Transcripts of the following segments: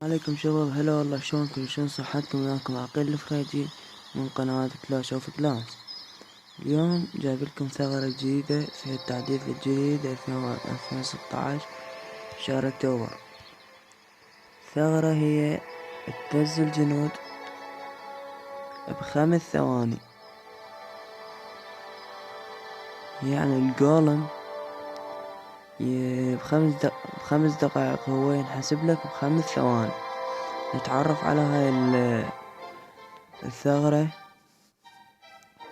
عليكم شباب، هلا والله، شلونكم؟ شلون صحتكم؟ وياكم عقيل الفريجي من قناة كلاش اوف كلانس. اليوم جايبلكم ثغرة جديدة في التحديث الجديد 2016 شهر اكتوبر. ثغرة هي تنزل جنود ب5 ثواني، يعني الجولم بخمس دقائق هو ينحسب لك ب5 ثواني. نتعرف على هاي الثغرة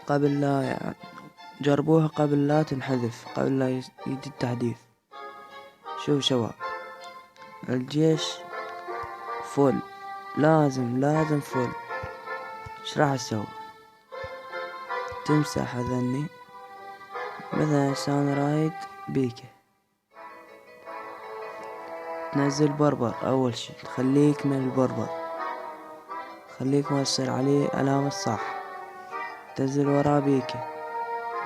قبل لا جربوها، قبل لا تنحذف، قبل لا يجي التحديث. شوف شباب، الجيش فل، لازم فل. ايش راح تسوي؟ تمسح هذني، مثلا سان رايد بيكه، تنزل بربر. اول شي تخليك من البربر، خليك موصل عليه علامة صح. تنزل وراه بيكه،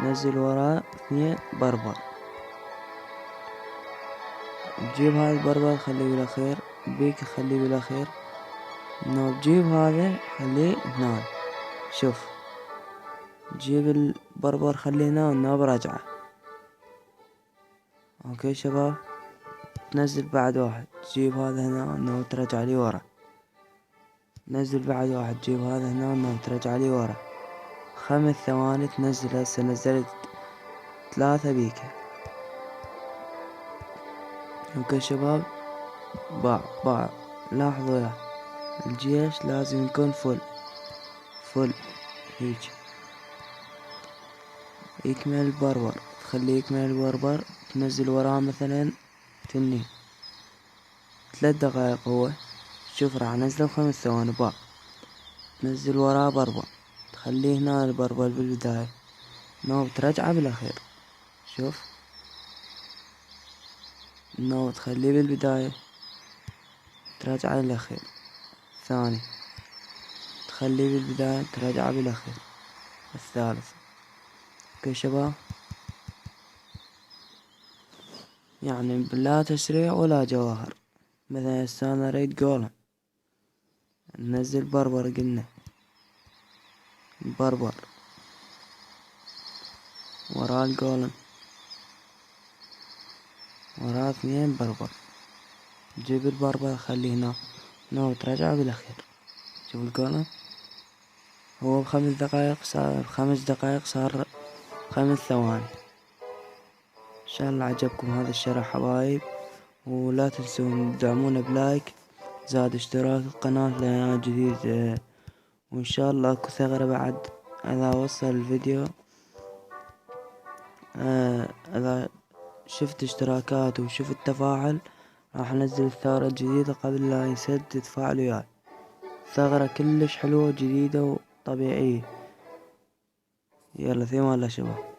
نزل وراه 2 بربر. تجيب هذا البربر خليه بالاخير، بيكه خليه بالاخير. تجيب هذا خليه هنا. شوف، تجيب البربر خليه هنا برجعه. اوكي شباب، تنزل بعد واحد، تجيب هذا هنا وترجع لي ورا. نزل بعد واحد، تجيب هذا هنا وترجع لي ورا. 5 ثواني تنزل. هسه نزلت 3 بيكة. اوكي شباب، باع لاحظوا يا الجيش لازم يكون فل هيج. يكمل البربر، تخليه يكمل البربر، تنزل وراه مثلا 3 دقائق. هو شوف راح انزله ب5 ثواني. تنزل وراه بربر، تخليه هنا البربر بالبداية، ترجعه بالاخير. شوف، تخليه بالبداية، ترجعه بالاخير. ثاني، تخليه بالبداية، ترجعه بالاخير. الثالث. اوكي شباب، يعني بلا تسريع ولا جواهر. مثلا هسه انا اريد جولم، ننزل بربر. قلنا بربر وراه الجولم، وراه 2 بربر. تجيب البربر خليه هنا وترجعه بالاخير. شوف الجولم، هو ب5 دقائق صار، ب5 دقائق صار 5 ثواني. ان شاء الله عجبكم هذا الشرح حبايب، ولا تنسون تدعمونا بلايك، زاد اشتراك القناة لنا جديد. وان شاء الله اكو ثغرة بعد اذا وصل الفيديو. اذا شفت اشتراكات وشفت تفاعل راح انزل الثغرة الجديدة قبل لا يسد. تفاعلوا وياي، ثغرة كلش حلوة جديدة وطبيعية. يلا في امان الله شباب.